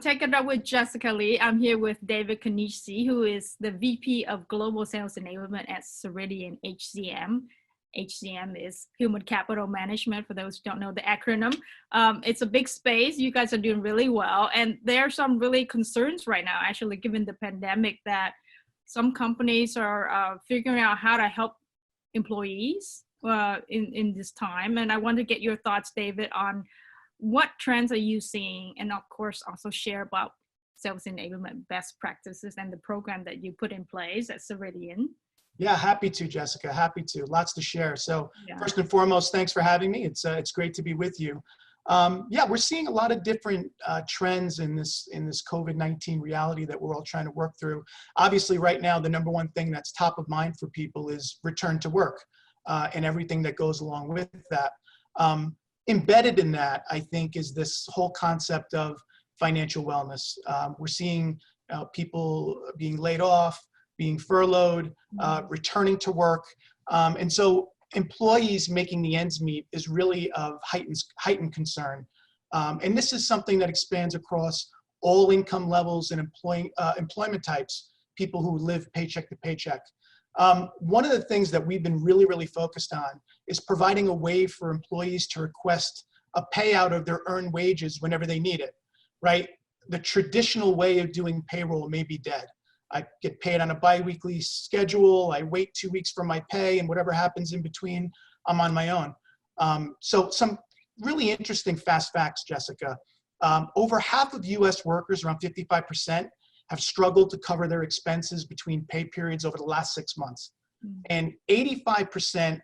Take It Up with Jessica Lee. I'm here with David Cannici, who is the VP of Global Sales Enablement at Ceridian HCM. HCM is Human Capital Management, for those who don't know the acronym. It's a big space. You guys are doing really well. And there are some really concerns right now, actually, given the pandemic, that some companies are figuring out how to help employees in this time. And I want to get your thoughts, David, on what trends are you seeing? And of course, also share about sales enablement best practices and the program that you put in place at Ceridian. Yeah, happy to, Jessica. Happy to. Lots to share. So first and foremost, thanks for having me. It's great to be with you. Yeah, we're seeing a lot of different trends in this COVID-19 reality that we're all trying to work through. Obviously, right now, the number one thing that's top of mind for people is return to work and everything that goes along with that. Embedded in that, I think, is this whole concept of financial wellness. We're seeing people being laid off, being furloughed, returning to work. And so employees making the ends meet is really of heightened concern. And this is something that expands across all income levels and employment types, people who live paycheck to paycheck. One of the things that we've been really focused on is providing a way for employees to request a payout of their earned wages whenever they need it, right? The traditional way of doing payroll may be dead. I get paid on a biweekly schedule. I wait 2 weeks for my pay, and whatever happens in between, I'm on my own. So some really interesting fast facts, Jessica. Over half of US workers, around 55%, have struggled to cover their expenses between pay periods over the last 6 months. And 85%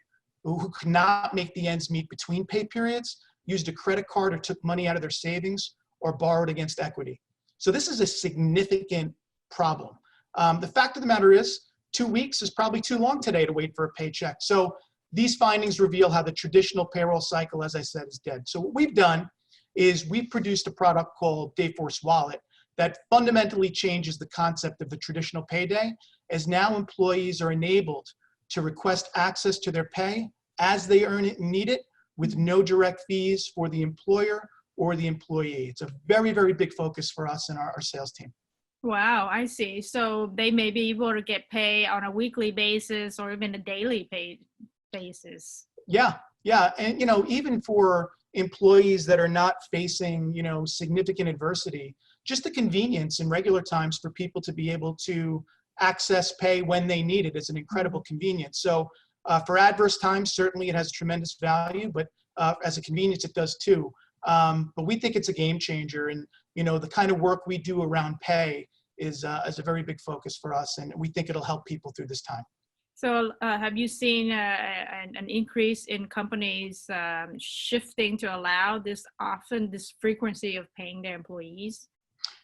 who could not make the ends meet between pay periods used a credit card or took money out of their savings or borrowed against equity. So this is a significant problem. The fact of the matter is, 2 weeks is probably too long today to wait for a paycheck. So these findings reveal how the traditional payroll cycle, as I said, is dead. So what we've done is we've produced a product called Dayforce Wallet that fundamentally changes the concept of the traditional payday, as now employees are enabled to request access to their pay as they earn it and need it, with no direct fees for the employer or the employee. It's a very big focus for us and our sales team. Wow, I see. So they may be able to get paid on a weekly basis or even a daily pay basis. Yeah. And, even for employees that are not facing, significant adversity, just the convenience in regular times for people to be able to access pay when they need it is an incredible convenience. So for adverse times, certainly it has tremendous value, but as a convenience, it does too. But we think it's a game changer, and the kind of work we do around pay is a very big focus for us, and we think it'll help people through this time. So have you seen an increase in companies shifting to allow this frequency of paying their employees?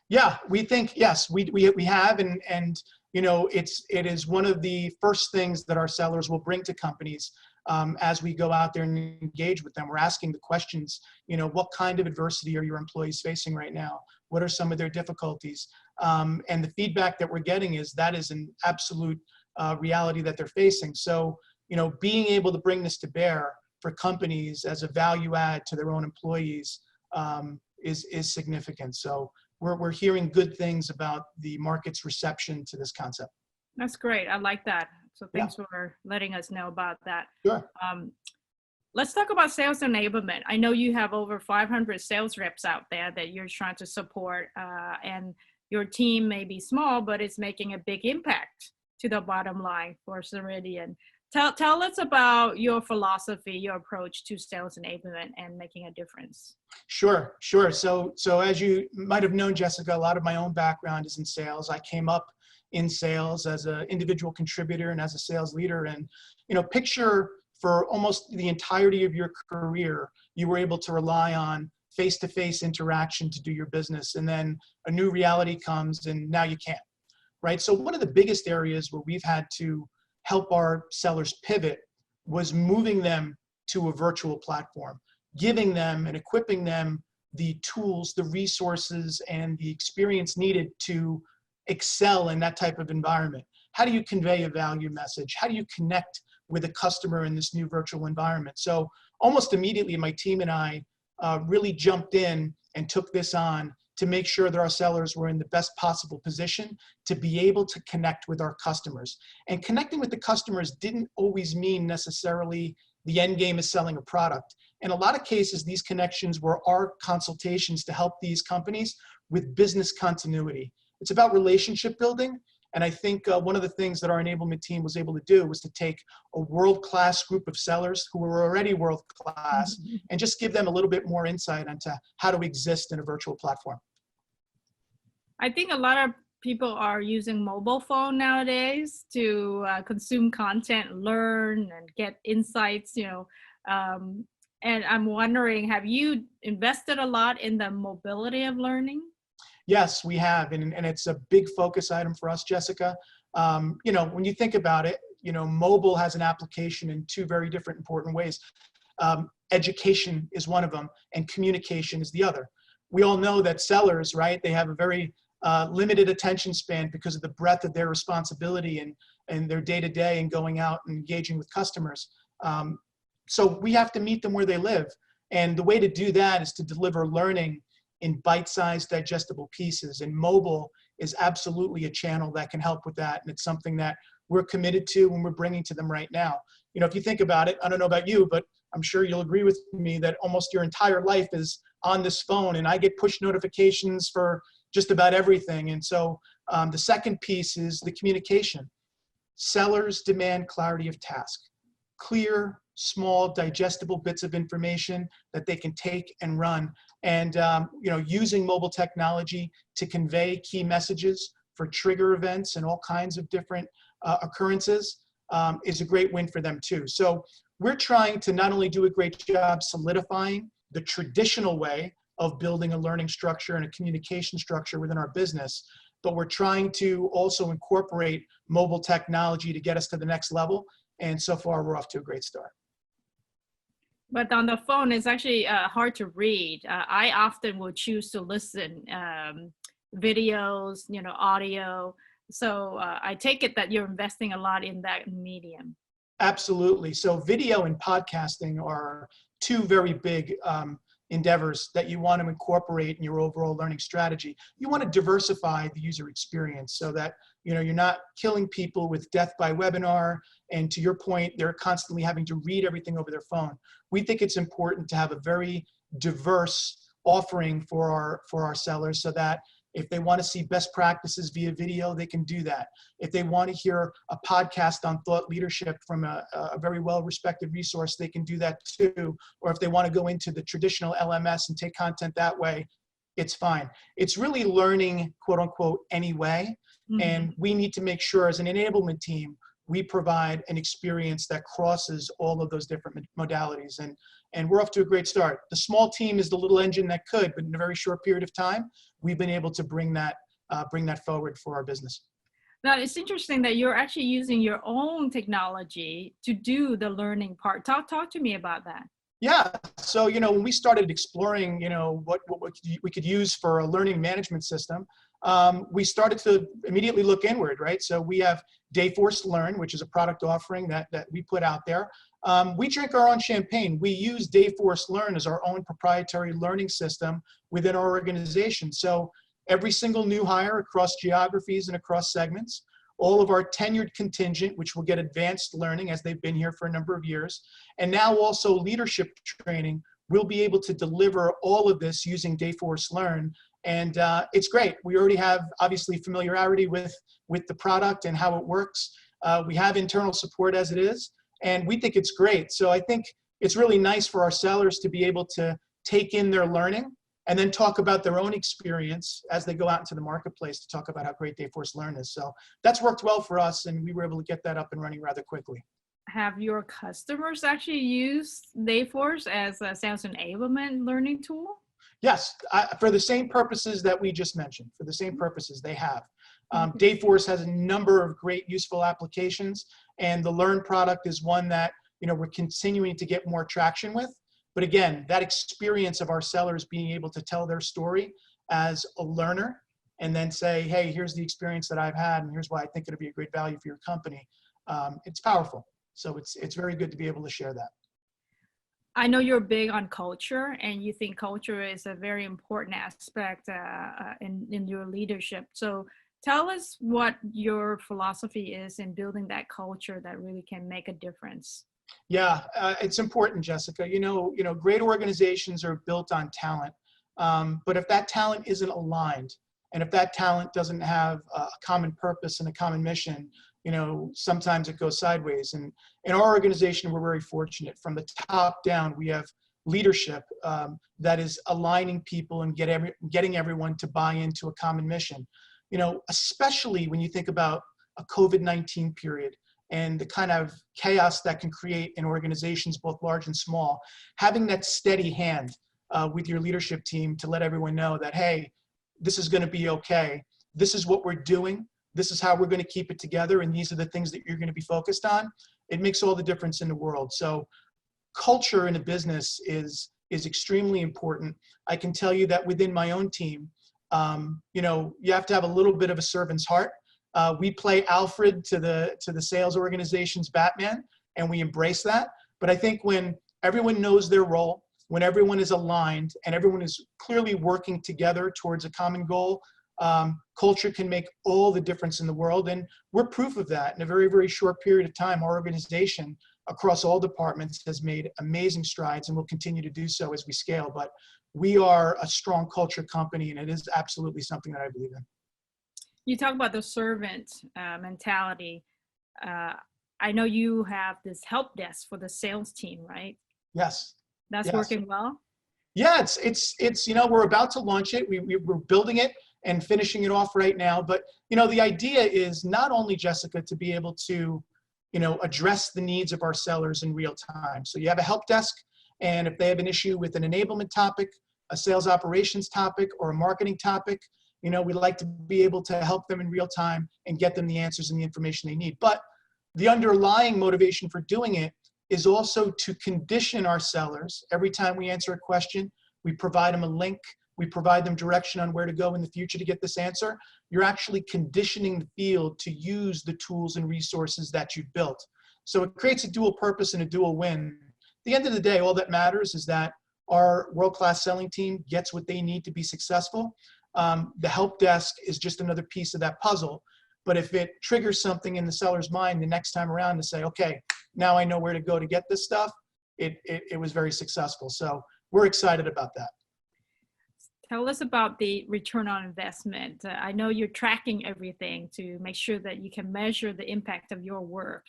Yeah, we think, yes, we have, and it is one of the first things that our sellers will bring to companies as we go out there and engage with them. We're asking the questions, what kind of adversity are your employees facing right now? What are some of their difficulties? And the feedback that we're getting is that is an absolute reality that they're facing. So, being able to bring this to bear for companies as a value add to their own employees is significant. So we're hearing good things about the market's reception to this concept. That's great. I like that. So thanks for letting us know about that. Sure. Let's talk about sales enablement. I know you have over 500 sales reps out there that you're trying to support, and your team may be small, but it's making a big impact to the bottom line for Ceridian. Tell us about your philosophy, your approach to sales enablement and making a difference. Sure. So as you might have known, Jessica, a lot of my own background is in sales. I came up in sales as an individual contributor and as a sales leader. And, picture for almost the entirety of your career, you were able to rely on face-to-face interaction to do your business. And then a new reality comes and now you can't, right? So one of the biggest areas where we've had to help our sellers pivot was moving them to a virtual platform, giving them and equipping them the tools, the resources, and the experience needed to excel in that type of environment. How do you convey a value message? How do you connect with a customer in this new virtual environment? So almost immediately, my team and I really jumped in and took this on to make sure that our sellers were in the best possible position to be able to connect with our customers. And connecting with the customers didn't always mean necessarily the end game is selling a product. In a lot of cases, these connections were our consultations to help these companies with business continuity. It's about relationship building. And I think one of the things that our enablement team was able to do was to take a world-class group of sellers who were already world-class and just give them a little bit more insight into how to exist in a virtual platform. I think a lot of people are using mobile phone nowadays to consume content, learn, and get insights, and I'm wondering, have you invested a lot in the mobility of learning? Yes, we have, and it's a big focus item for us, Jessica. When you think about it, mobile has an application in two very different important ways. Education is one of them, and communication is the other. We all know that sellers, right, they have a very limited attention span because of the breadth of their responsibility and their day-to-day and going out and engaging with customers. So we have to meet them where they live. And the way to do that is to deliver learning in bite-sized digestible pieces. And mobile is absolutely a channel that can help with that. And it's something that we're committed to and we're bringing to them right now. If you think about it, I don't know about you, but I'm sure you'll agree with me that almost your entire life is on this phone, and I get push notifications for just about everything. And so the second piece is the communication. Sellers demand clarity of task, clear, small, digestible bits of information that they can take and run. And using mobile technology to convey key messages for trigger events and all kinds of different occurrences is a great win for them too. So we're trying to not only do a great job solidifying the traditional way of building a learning structure and a communication structure within our business, but we're trying to also incorporate mobile technology to get us to the next level. And so far, we're off to a great start. But on the phone, it's actually hard to read. I often will choose to listen, videos, audio. So I take it that you're investing a lot in that medium. Absolutely. So video and podcasting are two very big endeavors that you want to incorporate in your overall learning strategy. You want to diversify the user experience so that you're not killing people with death by webinar. And to your point, they're constantly having to read everything over their phone. We think it's important to have a very diverse offering for our sellers so that if they want to see best practices via video, they can do that. If they want to hear a podcast on thought leadership from a very well-respected resource, they can do that too. Or if they want to go into the traditional LMS and take content that way, it's fine. It's really learning, quote unquote, anyway. Mm-hmm. And we need to make sure as an enablement team, we provide an experience that crosses all of those different modalities. And we're off to a great start. The small team is the little engine that could, but in a very short period of time, we've been able to bring that forward for our business. Now, it's interesting that you're actually using your own technology to do the learning part. Talk to me about that. Yeah, so when we started exploring what we could use for a learning management system, we started to immediately look inward, right? So we have Dayforce Learn, which is a product offering that we put out there. We drink our own champagne. We use Dayforce Learn as our own proprietary learning system within our organization. So every single new hire across geographies and across segments, all of our tenured contingent, which will get advanced learning as they've been here for a number of years, and now also leadership training, we'll be able to deliver all of this using Dayforce Learn. And it's great. We already have, obviously, familiarity with the product and how it works. We have internal support as it is, and we think it's great. So I think it's really nice for our sellers to be able to take in their learning and then talk about their own experience as they go out into the marketplace to talk about how great Dayforce Learn is. So that's worked well for us, and we were able to get that up and running rather quickly. Have your customers actually used Dayforce as a sales enablement learning tool? Yes, for the same purposes that we just mentioned, for the same purposes they have. Dayforce has a number of great useful applications, and the Learn product is one that we're continuing to get more traction with. But again, that experience of our sellers being able to tell their story as a learner and then say, hey, here's the experience that I've had, and here's why I think it'll be a great value for your company. It's powerful. So it's very good to be able to share that. I know you're big on culture, and you think culture is a very important aspect in your leadership. So tell us what your philosophy is in building that culture that really can make a difference. Yeah, it's important, Jessica. Great organizations are built on talent. But if that talent isn't aligned, and if that talent doesn't have a common purpose and a common mission, sometimes it goes sideways. And in our organization, we're very fortunate. From the top down, we have leadership that is aligning people and getting everyone to buy into a common mission. Especially when you think about a COVID-19 period and the kind of chaos that can create in organizations, both large and small, having that steady hand with your leadership team to let everyone know that, hey, this is going to be okay. This is what we're doing. This is how we're going to keep it together. And these are the things that you're going to be focused on. It makes all the difference in the world. So culture in a business is extremely important. I can tell you that within my own team, you have to have a little bit of a servant's heart. We play Alfred to the sales organization's Batman, and we embrace that. But I think when everyone knows their role, when everyone is aligned, and everyone is clearly working together towards a common goal, culture can make all the difference in the world. And we're proof of that. In a very, very short period of time, our organization across all departments has made amazing strides and will continue to do so as we scale. But we are a strong culture company, and it is absolutely something that I believe in. You talk about the servant mentality. I know you have this help desk for the sales team, right? Yes. That's Yes. working well? Yeah, it's we're about to launch it. We're building it and finishing it off right now. But, the idea is not only, Jessica, to be able to, address the needs of our sellers in real time. So you have a help desk, and if they have an issue with an enablement topic, a sales operations topic, or a marketing topic, we'd like to be able to help them in real time and get them the answers and the information they need. But the underlying motivation for doing it is also to condition our sellers. Every time we answer a question, we provide them a link, we provide them direction on where to go in the future to get this answer. You're actually conditioning the field to use the tools and resources that you've built. So it creates a dual purpose and a dual win. At the end of the day, all that matters is that our world-class selling team gets what they need to be successful. The help desk is just another piece of that puzzle. But if it triggers something in the seller's mind the next time around to say, okay, now I know where to go to get this stuff, it was very successful. So we're excited about that. Tell us about the return on investment. I know you're tracking everything to make sure that you can measure the impact of your work.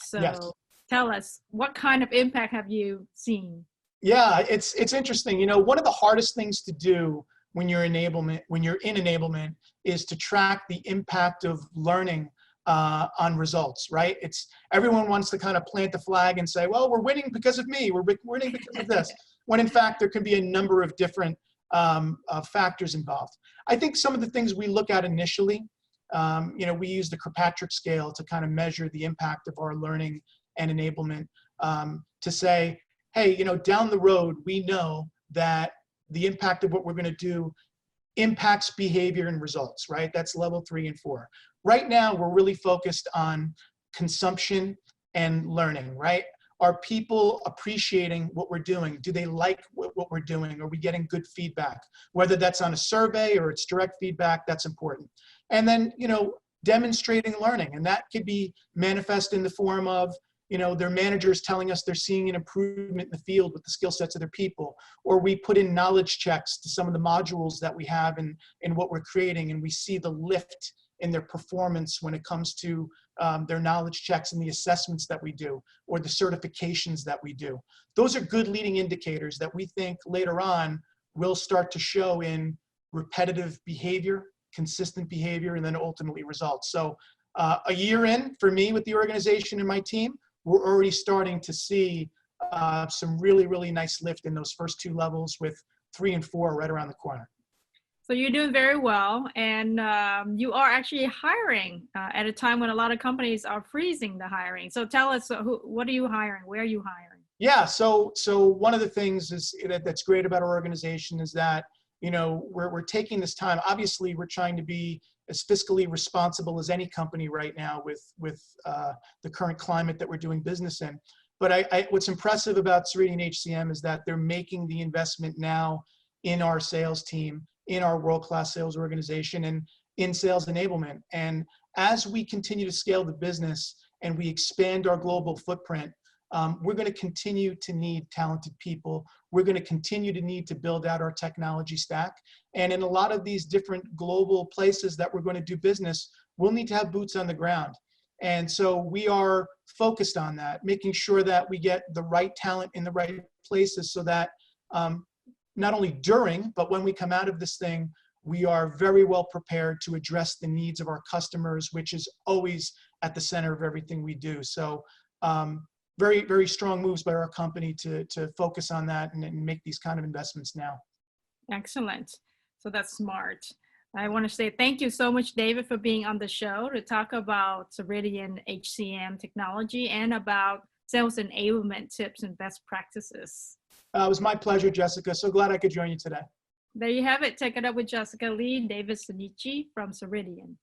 So Yes. Tell us, what kind of impact have you seen? Yeah, it's interesting. One of the hardest things to do when you're in enablement is to track the impact of learning on results, right? Everyone wants to kind of plant the flag and say, well, we're winning because of me, we're winning because of this, when in fact there can be a number of different factors involved. I think some of the things we look at initially, we use the Kirkpatrick scale to kind of measure the impact of our learning and enablement, to say, hey, down the road, we know that the impact of what we're going to do impacts behavior and results, right? That's level 3 and 4. Right now, we're really focused on consumption and learning, right? Are people appreciating what we're doing? Do they like what we're doing? Are we getting good feedback? Whether that's on a survey or it's direct feedback, that's important. And then, demonstrating learning. And that could be manifest in the form of, their managers telling us they're seeing an improvement in the field with the skill sets of their people, or we put in knowledge checks to some of the modules that we have in what we're creating, and we see the lift in their performance when it comes to their knowledge checks and the assessments that we do, or the certifications that we do. Those are good leading indicators that we think later on will start to show in repetitive behavior, consistent behavior, and then ultimately results. So a year in for me with the organization and my team, we're already starting to see some really, really nice lift in those first 2 levels, with 3 and 4 right around the corner. So you're doing very well, and you are actually hiring at a time when a lot of companies are freezing the hiring. So tell us, what are you hiring? Where are you hiring? Yeah, so one of the things that's great about our organization is that, we're taking this time. Obviously, we're trying to be as fiscally responsible as any company right now with the current climate that we're doing business in. But what's impressive about Ceridian HCM is that they're making the investment now in our sales team, in our world-class sales organization, and in sales enablement. And as we continue to scale the business and we expand our global footprint, we're going to continue to need talented people. We're going to continue to need to build out our technology stack. And in a lot of these different global places that we're going to do business, we'll need to have boots on the ground. And so we are focused on that, making sure that we get the right talent in the right places so that not only during, but when we come out of this thing, we are very well prepared to address the needs of our customers, which is always at the center of everything we do. So very, very strong moves by our company to focus on that and make these kind of investments now. Excellent. So that's smart. I want to say thank you so much, David, for being on the show to talk about Ceridian HCM technology and about sales enablement tips and best practices. It was my pleasure, Jessica. So glad I could join you today. There you have it. Take it up with Jessica Lee, David Cannici from Ceridian.